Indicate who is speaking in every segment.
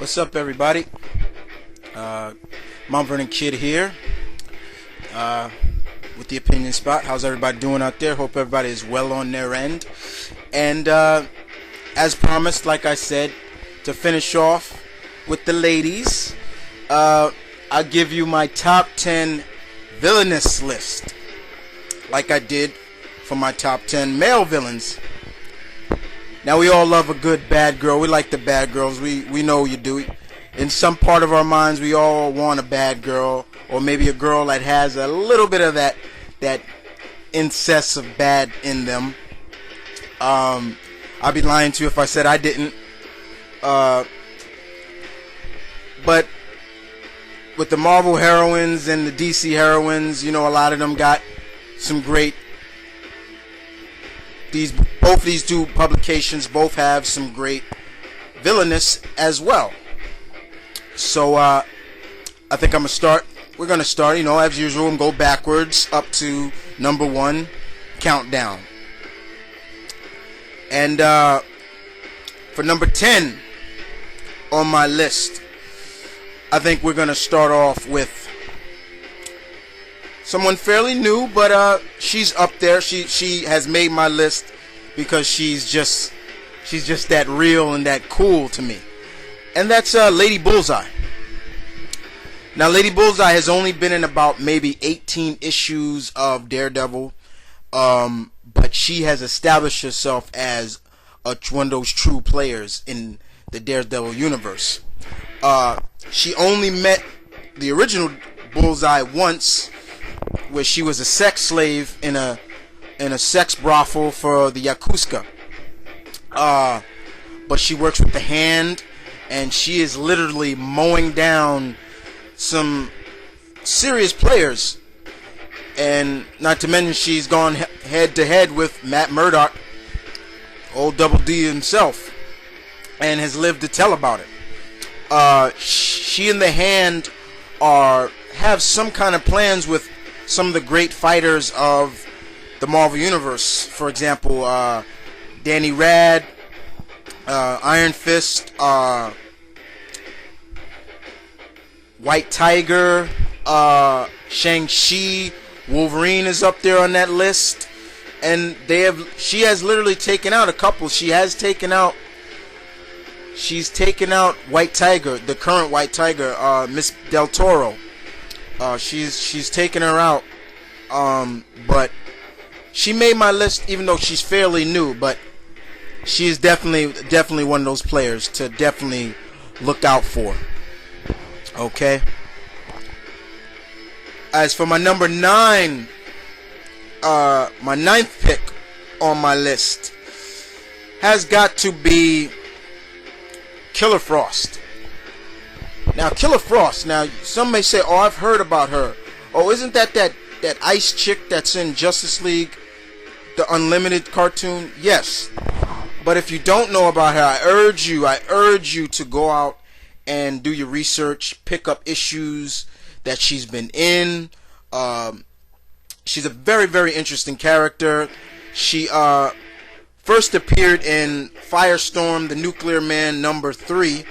Speaker 1: What's up, everybody? Mount Vernon Kid here with the Opinion Spot. How's everybody doing out there? Hope everybody is well on their end. And as promised, like I said, to finish off with the ladies, I'll give you my top 10 villainous list, like I did for my top 10 male villains. Now, we all love a good bad girl. We like the bad girls. We know you do. In some part of our minds, we all want a bad girl, or maybe a girl that has a little bit of that incest of bad in them. I'd be lying to you if I said I didn't. But with the Marvel heroines and the DC heroines, you know, a lot of them got some great. Both these two publications both have some great villainous as well. So I think we're gonna start, you know, as usual, and go backwards up to number 1 countdown. And for number 10 on my list, I think we're gonna start off with someone fairly new, but she's up there. She has made my list because she's just that real and that cool to me. And that's Lady Bullseye. Now, Lady Bullseye has only been in about maybe 18 issues of Daredevil, but she has established herself as one of those true players in the Daredevil universe. She only met the original Bullseye once, where she was a sex slave in a sex brothel for the Yakuza. But she works with the Hand, and she is literally mowing down some serious players. And not to mention, she's gone head to head with Matt Murdock, old Double D himself, and has lived to tell about it. She and the Hand have some kind of plans with some of the great fighters of the Marvel Universe. For example, Danny Rad, Iron Fist, White Tiger, Shang-Chi, Wolverine is up there on that list. And she has literally taken out a couple. She's taken out White Tiger, the current White Tiger, Miss Del Toro. She's taken her out, but she made my list, even though she's fairly new. But she is definitely one of those players to definitely look out for. Okay. As for my number 9, my 9th pick on my list has got to be Killer Frost. Now, Killer Frost. Now, some may say, "Oh, I've heard about her." Oh, isn't that ice chick that's in Justice League, the Unlimited cartoon? Yes. But if you don't know about her, I urge you to go out and do your research, pick up issues that she's been in. She's a very, very interesting character. She first appeared in Firestorm, the Nuclear Man #3,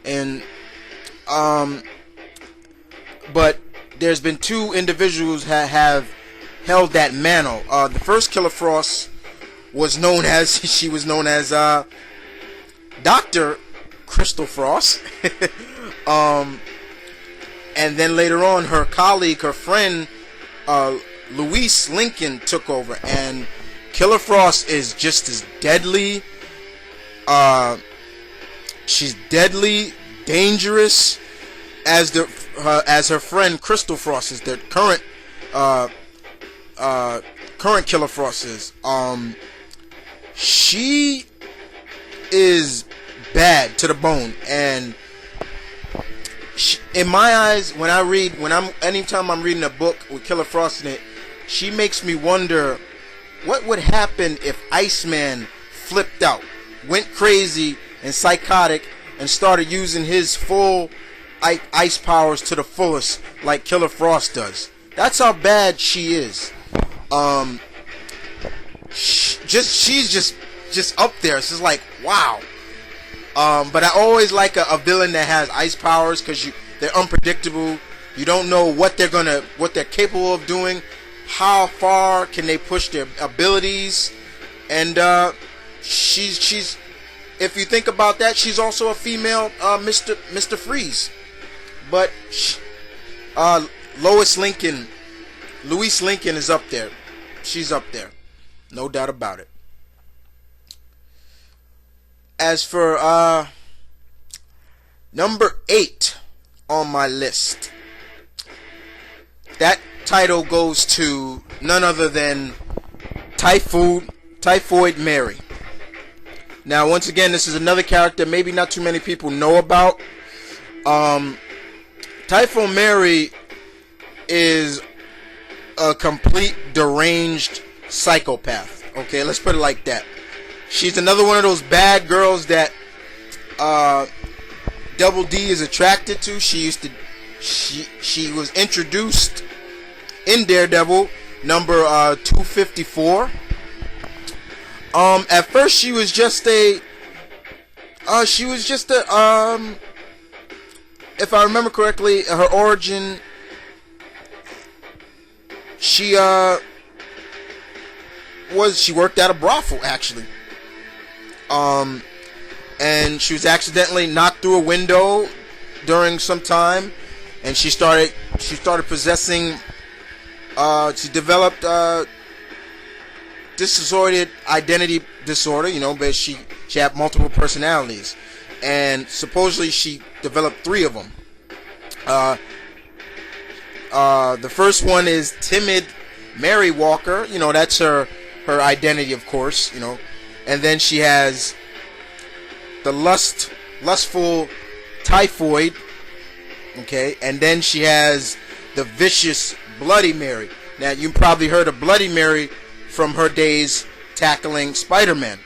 Speaker 1: and but there's been 2 individuals have held that mantle. The first Killer Frost was known as Dr. Crystal Frost. And then later on, her colleague, her friend, Louise Lincoln took over. And Killer Frost is just as deadly. She's deadly, dangerous as her friend Crystal Frost is. The current Killer Frost is. She is bad to the bone, and in my eyes, anytime I'm reading a book with Killer Frost in it, she makes me wonder what would happen if Iceman flipped out, went crazy and psychotic, and started using his full ice powers to the fullest, like Killer Frost does. That's how bad she is. She's just up there. It's just like, wow. But I always like a villain that has ice powers, because they're unpredictable. You don't know what they're capable of doing. How far can they push their abilities? And she's if you think about that, she's also a female Mr. Freeze. But Louise Lincoln is up there. She's up there, no doubt about it. As for number 8 on my list, that title goes to none other than Typhoid Mary. Now, once again, this is another character maybe not too many people know about. Typhoid Mary is a complete deranged psychopath. Okay, let's put it like that. She's another one of those bad girls that Double D is attracted to. She was introduced in Daredevil number 254. At first she was just a if I remember correctly, her origin, she worked at a brothel, actually. And she was accidentally knocked through a window during some time, and she started possessing. She developed dissociated identity disorder, but she had multiple personalities, and supposedly she developed 3 of them. The first one is timid Mary Walker. That's her identity, of course. And then she has the lustful Typhoid. Okay, and then she has the vicious Bloody Mary. Now, you probably heard of Bloody Mary from her days tackling Spider-Man.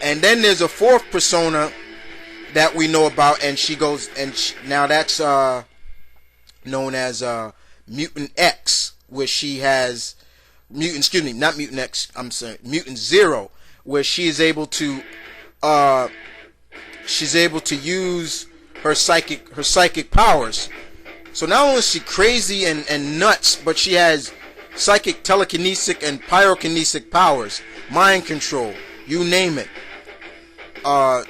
Speaker 1: And then there's a 4th persona that we know about, and now that's known as Mutant X, where she has Mutant Zero, where she is able to use her psychic powers. So not only is she crazy and nuts, but she has psychic, telekinetic, and pyrokinetic powers, mind control, you name it. But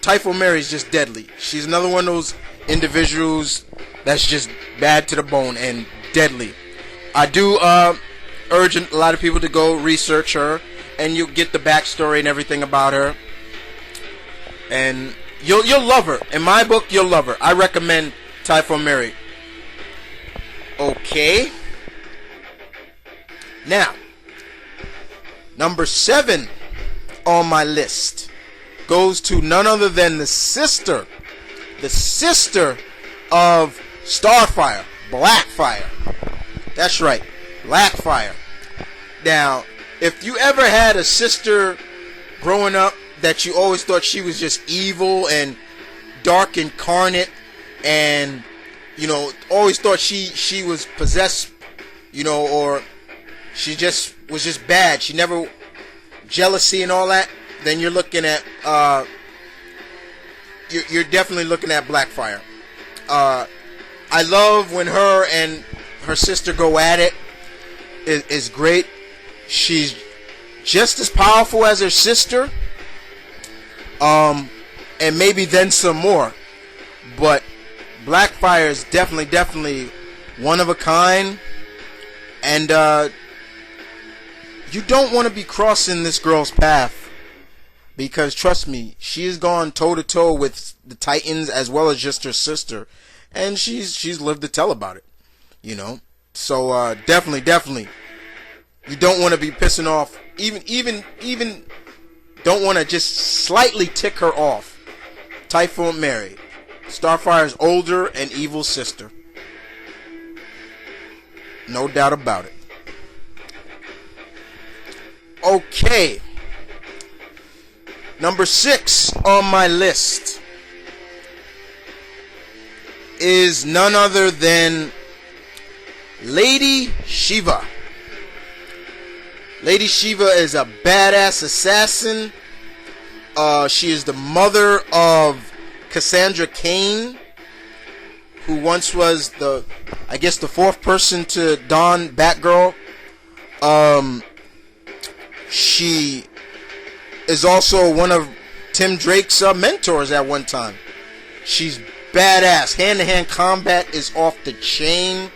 Speaker 1: Typhoid Mary is just deadly. She's another one of those individuals that's just bad to the bone and deadly. I do urge a lot of people to go research her, and you'll get the backstory and everything about her, and you'll love her. In my book, you'll love her. I recommend Typhoid Mary. Okay. Now, number 7 on my list goes to none other than the sister of Starfire, Blackfire. That's right, Blackfire. Now, if you ever had a sister growing up that you always thought she was just evil and dark incarnate, and always thought she was possessed, or she just was just bad, she never jealousy and all that, then you're looking at you're definitely looking at Blackfire. I love when her and her sister go at it. It's great. She's just as powerful as her sister, and maybe then some more. But Blackfire is definitely one of a kind, and you don't want to be crossing this girl's path, because trust me, she has gone toe to toe with the Titans as well as just her sister, and she's lived to tell about it, So definitely, you don't want to be pissing off, even don't want to just slightly tick her off. Typhoid Mary, Starfire's older and evil sister, no doubt about it. Okay, number 6 on my list is none other than Lady Shiva. Lady Shiva is a badass assassin. She is the mother of Cassandra Cain, who once was the fourth person to don Batgirl. She is also one of Tim Drake's mentors at one time. She's badass. Hand-to-hand combat is off the chain.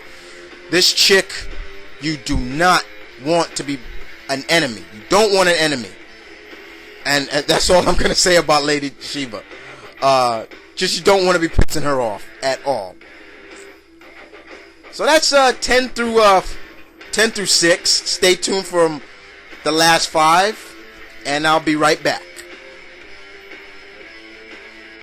Speaker 1: This chick, you do not want to be an enemy. You don't want an enemy. And that's all I'm going to say about Lady Shiva. Just you don't want to be pissing her off at all. So that's 10 through 6. Stay tuned for the last 5, and I'll be right back.